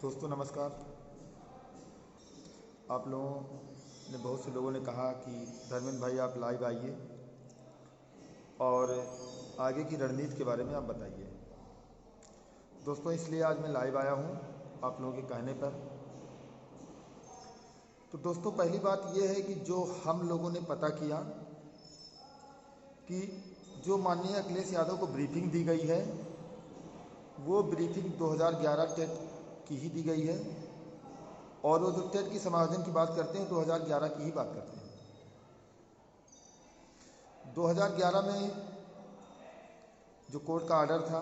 दोस्तों नमस्कार। आप लोगों ने बहुत से लोगों ने कहा कि धर्मेंद्र भाई आप लाइव आइए और आगे की रणनीति के बारे में आप बताइए। दोस्तों इसलिए आज मैं लाइव आया हूँ आप लोगों के कहने पर। तो दोस्तों पहली बात यह है कि जो हम लोगों ने पता किया कि जो माननीय अखिलेश यादव को ब्रीफिंग दी गई है वो ब्रीफिंग 2011 टेट की ही दी गई है और वो जो टेट की समायोजन की बात करते हैं 2011 की ही बात करते हैं। 2011 में जो कोर्ट का आर्डर था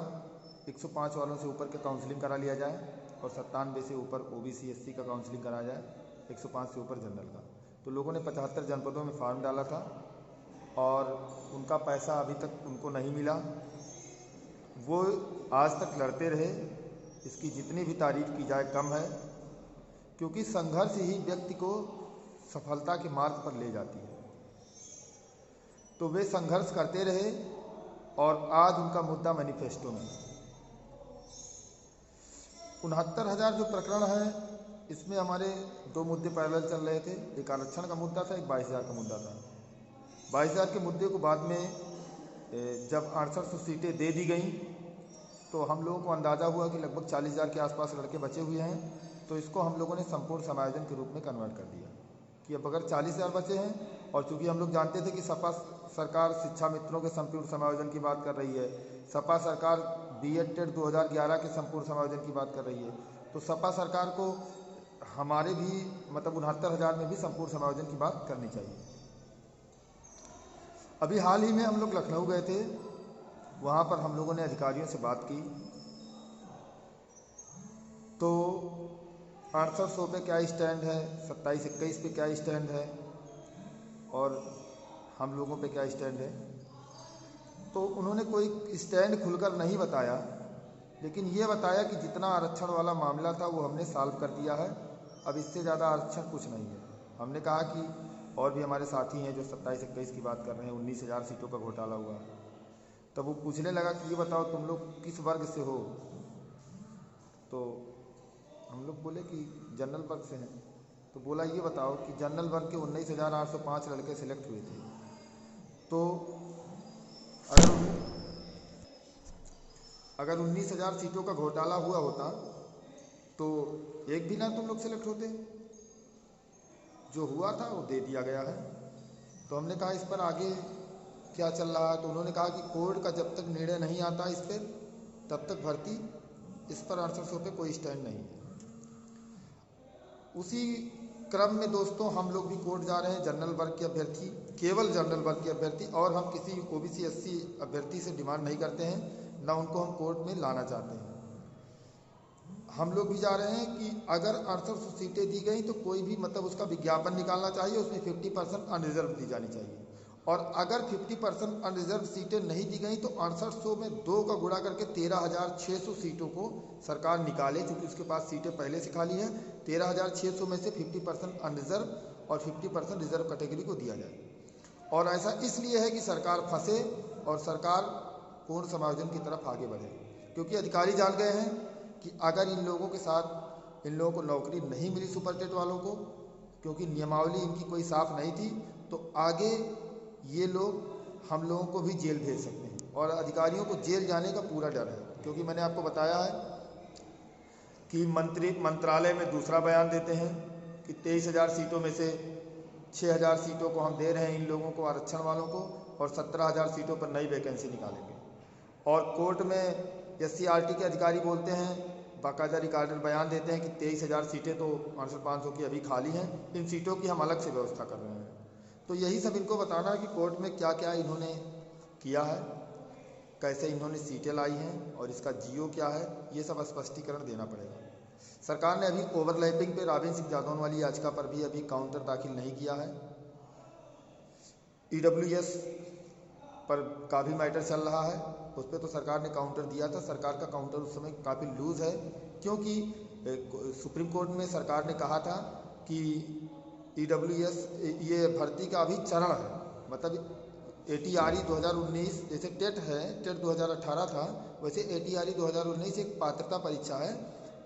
105 वालों से ऊपर का काउंसलिंग करा लिया जाए और 97 से ऊपर ओबीसी एससी का काउंसलिंग कराया जाए, 105 से ऊपर जनरल का। तो लोगों ने 75 जनपदों में फार्म डाला था और उनका पैसा अभी तक उनको नहीं मिला। वो आज तक लड़ते रहे। इसकी जितनी भी तारीफ की जाए कम है, क्योंकि संघर्ष ही व्यक्ति को सफलता के मार्ग पर ले जाती है। तो वे संघर्ष करते रहे और आज उनका मुद्दा मैनिफेस्टो में 69,000 जो प्रकरण है इसमें हमारे दो मुद्दे पैरेलल चल रहे थे। एक आरक्षण का मुद्दा था, एक 22,000 का मुद्दा था। 22,000 के मुद्दे को बाद में जब 6800 सीटें दे दी गई तो हम लोगों को अंदाज़ा हुआ कि लगभग 40,000 के आसपास लड़के बचे हुए हैं। तो इसको हम लोगों ने संपूर्ण समायोजन के रूप में कन्वर्ट कर दिया कि अब अगर 40,000 बचे हैं और चूँकि हम लोग जानते थे कि सपा सरकार शिक्षा मित्रों के संपूर्ण समायोजन की बात कर रही है, सपा सरकार बीएड टेट 2011 के संपूर्ण समायोजन की बात कर रही है, तो सपा सरकार को हमारे भी मतलब 69,000 में भी संपूर्ण समायोजन की बात करनी चाहिए। अभी हाल ही में हम लोग लखनऊ गए थे, वहाँ पर हम लोगों ने अधिकारियों से बात की तो 6800 पे क्या स्टैंड है, 27-21 पे क्या स्टैंड है और हम लोगों पे क्या स्टैंड है। तो उन्होंने कोई स्टैंड खुलकर नहीं बताया, लेकिन ये बताया कि जितना आरक्षण वाला मामला था वो हमने सॉल्व कर दिया है, अब इससे ज़्यादा आरक्षण कुछ नहीं है। हमने कहा कि और भी हमारे साथी हैं जो 27-21 की बात कर रहे हैं, 19,000 सीटों का घोटाला हुआ। तब वो पूछने लगा कि ये बताओ तुम लोग किस वर्ग से हो। तो हम लोग बोले कि जनरल वर्ग से हैं। तो बोला ये बताओ कि जनरल वर्ग के 19,805 लड़के सिलेक्ट हुए थे, तो अगर 19,000 सीटों का घोटाला हुआ होता तो एक भी ना तुम लोग सिलेक्ट होते। जो हुआ था वो दे दिया गया है। तो हमने कहा इस पर आगे क्या चल रहा है। तो उन्होंने कहा कि कोर्ट का जब तक निर्णय नहीं आता इस पर तब तक भर्ती, इस पर 6800 पे कोई स्टैंड नहीं है। उसी क्रम में दोस्तों हम लोग भी कोर्ट जा रहे हैं, जनरल वर्ग के अभ्यर्थी, केवल जनरल वर्ग के अभ्यर्थी, और हम किसी ओबीसी एससी अभ्यर्थी से डिमांड नहीं करते हैं, ना उनको हम कोर्ट में लाना चाहते हैं। हम लोग भी जा रहे हैं कि अगर 6800 सीटें दी गई तो कोई भी मतलब उसका विज्ञापन निकालना चाहिए, उसमें 50% अनरिजर्व दी जानी चाहिए। और अगर 50% अनरिजर्व सीटें नहीं दी गई तो 6800 में 2 का गुणा करके 13,600 सीटों को सरकार निकाले, क्योंकि उसके पास सीटें पहले से खाली हैं। 13,600 में से 50% अनरिजर्व और 50% रिजर्व कैटेगरी को दिया जाए। और ऐसा इसलिए है कि सरकार फंसे और सरकार पूर्ण समायोजन की तरफ आगे बढ़े, क्योंकि अधिकारी जान गए हैं कि अगर इन लोगों के साथ इन लोगों को नौकरी नहीं मिली सुपर टेट वालों को, क्योंकि नियमावली इनकी कोई साफ नहीं थी, तो आगे ये लोग हम लोगों को भी जेल भेज सकते हैं। और अधिकारियों को जेल जाने का पूरा डर है, क्योंकि मैंने आपको बताया है कि मंत्रालय में दूसरा बयान देते हैं कि 23,000 सीटों में से 6,000 सीटों को हम दे रहे हैं इन लोगों को, आरक्षण वालों को, और 17,000 सीटों पर नई वैकेंसी निकालेंगे। और कोर्ट में SCRT के अधिकारी बोलते हैं, बाकायदा रिकॉर्डेड बयान देते हैं कि 23,000 सीटें तो 500 की अभी खाली हैं, इन सीटों की हम अलग से व्यवस्था कर रहे हैं। तो यही सब इनको बताना है कि कोर्ट में क्या क्या इन्होंने किया है, कैसे इन्होंने सीटें लाई हैं और इसका जियो क्या है, ये सब स्पष्टीकरण देना पड़ेगा। सरकार ने अभी ओवरलैपिंग पे राबिन सिंह जादौन वाली याचिका पर भी अभी काउंटर दाखिल नहीं किया है। EWS पर का भी मैटर चल रहा है, उस पर तो सरकार ने काउंटर दिया था। सरकार का काउंटर उस समय काफ़ी लूज़ है, क्योंकि सुप्रीम कोर्ट में सरकार ने कहा था कि EWS ये भर्ती का अभी चरण है, मतलब ATRE 2019 जैसे टेट है, टेट 2018 था, वैसे ATRE 2019 एक पात्रता परीक्षा है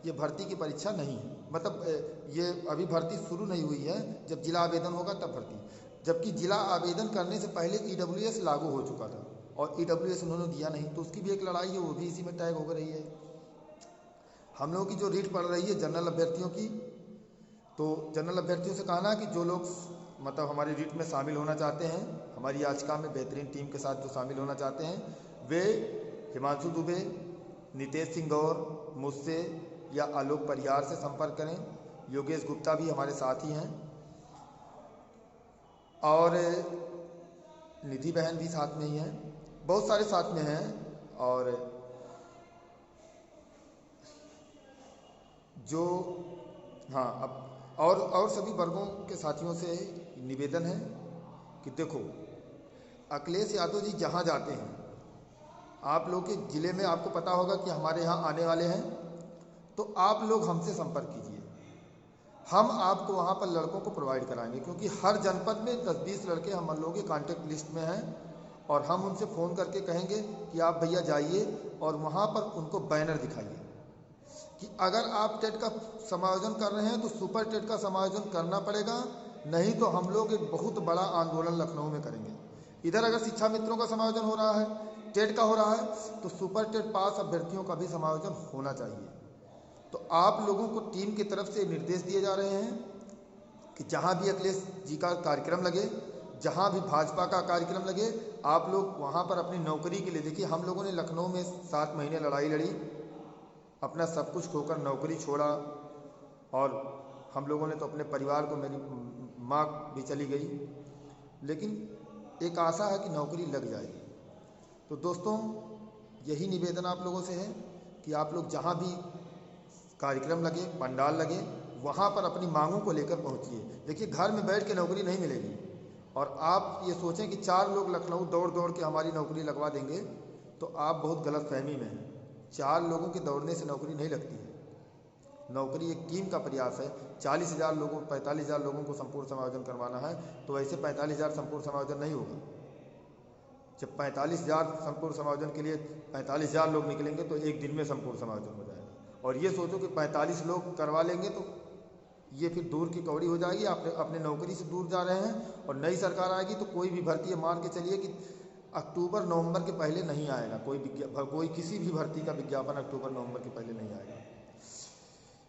ये भर्ती की परीक्षा नहीं है, मतलब ये अभी भर्ती शुरू नहीं हुई है, जब जिला आवेदन होगा तब भर्ती। जबकि जिला आवेदन करने से पहले ईडब्ल्यूएस लागू हो चुका था और ईडब्ल्यूएस उन्होंने दिया नहीं, तो उसकी भी एक लड़ाई है, वो भी इसी में टैग हो रही है। हम लोगों की जो रीट पड़ रही है जनरल अभ्यर्थियों की, तो जनरल अभ्यर्थियों से कहना है कि जो लोग मतलब हमारी रीट में शामिल होना चाहते हैं, हमारी याचिका में बेहतरीन टीम के साथ जो शामिल होना चाहते हैं, वे हिमांशु दुबे, नितेश सिंह गौर, मुझसे या आलोक परिहार से संपर्क करें। योगेश गुप्ता भी हमारे साथ ही हैं और निधि बहन भी साथ में ही हैं, बहुत सारे साथ में हैं। और जो हाँ, अब और सभी वर्गों के साथियों से निवेदन है कि देखो, अखिलेश यादव जी जहाँ जाते हैं, आप लोग के ज़िले में आपको पता होगा कि हमारे यहाँ आने वाले हैं, तो आप लोग हमसे संपर्क कीजिए, हम आपको वहाँ पर लड़कों को प्रोवाइड कराएंगे, क्योंकि हर जनपद में 10-20 लड़के हम लोगों के कांटेक्ट लिस्ट में हैं और हम उनसे फ़ोन करके कहेंगे कि आप भैया जाइए और वहाँ पर उनको बैनर दिखाइए कि अगर आप टेट का समायोजन कर रहे हैं तो सुपर टेट का समायोजन करना पड़ेगा, नहीं तो हम लोग एक बहुत बड़ा आंदोलन लखनऊ में करेंगे। इधर अगर शिक्षा मित्रों का समायोजन हो रहा है, टेट का हो रहा है, तो सुपर टेट पास अभ्यर्थियों का भी समायोजन होना चाहिए। तो आप लोगों को टीम की तरफ से निर्देश दिए जा रहे हैं कि जहाँ भी अखिलेश जी का कार्यक्रम लगे, जहाँ भी भाजपा का कार्यक्रम लगे, आप लोग वहाँ पर अपनी नौकरी के लिए, देखिए हम लोगों ने लखनऊ में 7 महीने लड़ाई लड़ी, अपना सब कुछ खोकर नौकरी छोड़ा, और हम लोगों ने तो अपने परिवार को, मेरी माँ भी चली गई, लेकिन एक आशा है कि नौकरी लग जाएगी। तो दोस्तों, यही निवेदन आप लोगों से है कि आप लोग जहाँ भी कार्यक्रम लगे, पंडाल लगे, वहाँ पर अपनी मांगों को लेकर पहुँचिए। देखिए, घर में बैठ के नौकरी नहीं मिलेगी, और आप ये सोचें कि 4 लोग लखनऊ दौड़ दौड़ के हमारी नौकरी लगवा देंगे, तो आप बहुत गलत फहमी में हैं। 4 लोगों के दौड़ने से नौकरी नहीं लगती है, नौकरी एक टीम का प्रयास है। 40,000 लोगों, 45,000 लोगों को संपूर्ण समायोजन करवाना है, तो ऐसे 45,000 संपूर्ण समायोजन नहीं होगा। जब 45,000 संपूर्ण समायोजन के लिए 45,000 लोग निकलेंगे तो एक दिन में संपूर्ण समायोजन हो जाएगा। और ये सोचो कि 45 लोग करवा लेंगे तो ये फिर दूर की कौड़ी हो जाएगी, आप अपने नौकरी से दूर जा रहे हैं। और नई सरकार आएगी तो कोई भी भर्ती, मान के चलिए कि अक्टूबर-नवंबर के पहले नहीं आएगा कोई किसी भी भर्ती का विज्ञापन अक्टूबर-नवंबर के पहले नहीं आएगा।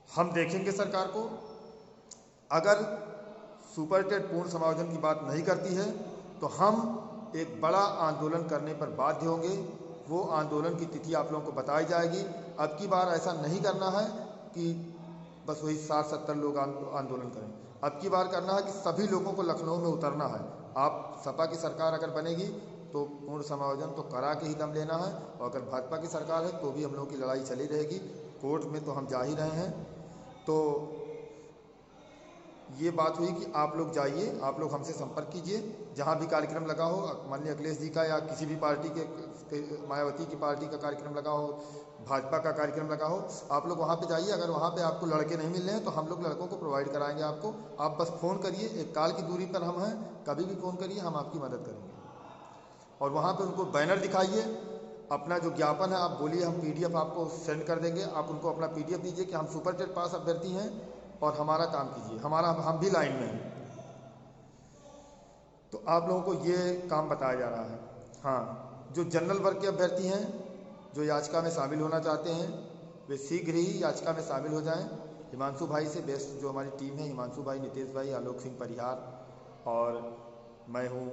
हम देखेंगे सरकार को, अगर सुपर टेट पूर्ण समायोजन की बात नहीं करती है तो हम एक बड़ा आंदोलन करने पर बाध्य होंगे। वो आंदोलन की तिथि आप लोगों को बताई जाएगी। अब की बार ऐसा नहीं करना है कि बस वही 60-70 लोग आंदोलन करें, अब की बार करना है कि सभी लोगों को लखनऊ में उतरना है। आप सपा की सरकार अगर बनेगी तो पूर्ण समायोजन तो करा के ही दम लेना है, और अगर भाजपा की सरकार है तो भी हम लोगों की लड़ाई चली रहेगी। कोर्ट में तो हम जा ही रहे हैं। तो ये बात हुई कि आप लोग जाइए, आप लोग हमसे संपर्क कीजिए, जहाँ भी कार्यक्रम लगा हो, माननीय अखिलेश जी का या किसी भी पार्टी के, मायावती की पार्टी का कार्यक्रम लगा हो, भाजपा का कार्यक्रम लगा हो, आप लोग वहाँ पे जाइए। अगर वहाँ पे आपको लड़के नहीं मिल रहे हैं तो हम लोग लड़कों को प्रोवाइड कराएंगे आपको। आप बस फ़ोन करिए, एक कॉल की दूरी पर हम हैं, कभी भी फ़ोन करिए, हम आपकी मदद करेंगे। और वहाँ पे उनको बैनर दिखाइए, अपना जो ज्ञापन है आप बोलिए, हम PDF आपको सेंड कर देंगे। आप उनको अपना PDF दीजिए कि हम सुपर टेट पास अभ्यर्थी हैं और हमारा काम कीजिए, हम भी लाइन में हैं। तो आप लोगों को ये काम बताया जा रहा है। हाँ, जो जनरल वर्ग के अभ्यर्थी हैं, जो याचिका में शामिल होना चाहते हैं, वे शीघ्र ही याचिका में शामिल हो जाएं। हिमांशु भाई से बेस्ट जो हमारी टीम है, हिमांशु भाई, नितेश भाई, आलोक सिंह परिहार और मैं हूँ,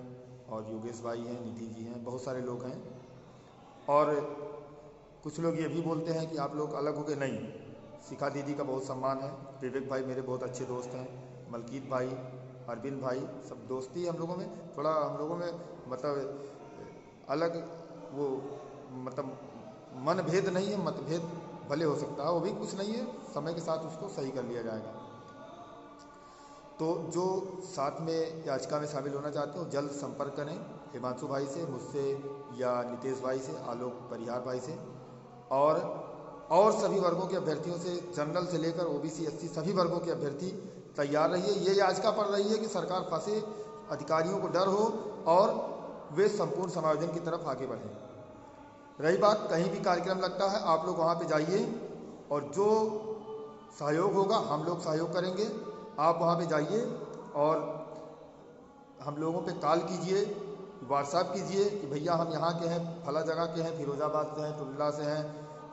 और योगेश भाई हैं, निधि जी हैं, बहुत सारे लोग हैं। और कुछ लोग ये भी बोलते हैं कि आप लोग अलग हो गए। नहीं, शिखा दीदी का बहुत सम्मान है, विवेक भाई मेरे बहुत अच्छे दोस्त हैं, मलकीत भाई, अरविंद भाई, सब दोस्ती हम लोगों में, थोड़ा हम लोगों में मतलब अलग वो मतलब मनभेद नहीं है, मतभेद भले हो सकता है, वो भी कुछ नहीं है, समय के साथ उसको सही कर लिया जाएगा। तो जो साथ में याचिका में शामिल होना चाहते हो जल्द संपर्क करें हिमांशु भाई से, मुझसे या नितेश भाई से, आलोक परिहार भाई से, और सभी वर्गों के अभ्यर्थियों से, जनरल से लेकर OBC SC सभी वर्गों के अभ्यर्थी तैयार रहिए। ये याचिका पड़ रही है कि सरकार फंसे, अधिकारियों को डर हो और वे संपूर्ण समायोजन की तरफ आगे बढ़ें। रही बात, कहीं भी कार्यक्रम लगता है आप लोग वहाँ पे जाइए, और जो सहयोग होगा, हम लोग सहयोग करेंगे। आप वहाँ पे जाइए और हम लोगों पे कॉल कीजिए, व्हाट्सएप कीजिए कि भैया हम यहाँ के हैं, फला जगह के हैं, फिरोजाबाद से हैं, टुंडला से हैं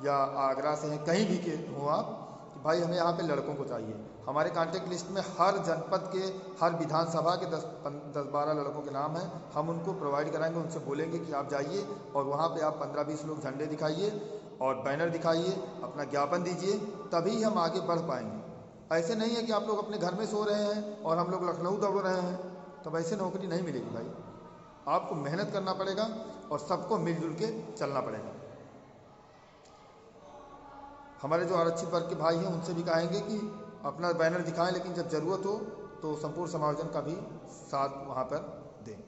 या आगरा से हैं, कहीं भी के हो आप, कि भाई हमें यहाँ पे लड़कों को चाहिए। हमारे कांटेक्ट लिस्ट में हर जनपद के, हर विधानसभा के 10-12 लड़कों के नाम हैं। हम उनको प्रोवाइड कराएंगे, उनसे बोलेंगे कि आप जाइए और वहाँ पे आप 15-20 लोग झंडे दिखाइए और बैनर दिखाइए, अपना ज्ञापन दीजिए, तभी हम आगे बढ़ पाएंगे। ऐसे नहीं है कि आप लोग अपने घर में सो रहे हैं और हम लोग लखनऊ दौड़ रहे हैं, तब ऐसे नौकरी नहीं मिलेगी भाई। आपको मेहनत करना पड़ेगा और सबको मिलजुल के चलना पड़ेगा। हमारे जो आरक्षित वर्ग के भाई हैं उनसे भी कहेंगे कि अपना बैनर दिखाएं, लेकिन जब ज़रूरत हो तो संपूर्ण समायोजन का भी साथ वहाँ पर दें।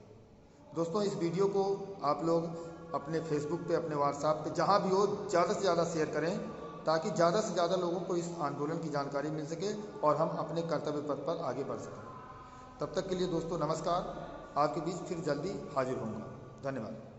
दोस्तों, इस वीडियो को आप लोग अपने फेसबुक पे, अपने व्हाट्सएप पे, जहाँ भी हो, ज़्यादा से ज़्यादा शेयर करें ताकि ज़्यादा से ज़्यादा लोगों को इस आंदोलन की जानकारी मिल सके और हम अपने कर्तव्य पथ पर आगे बढ़ सकें। तब तक के लिए दोस्तों नमस्कार। आपके बीच फिर जल्दी हाजिर होऊंगा। धन्यवाद।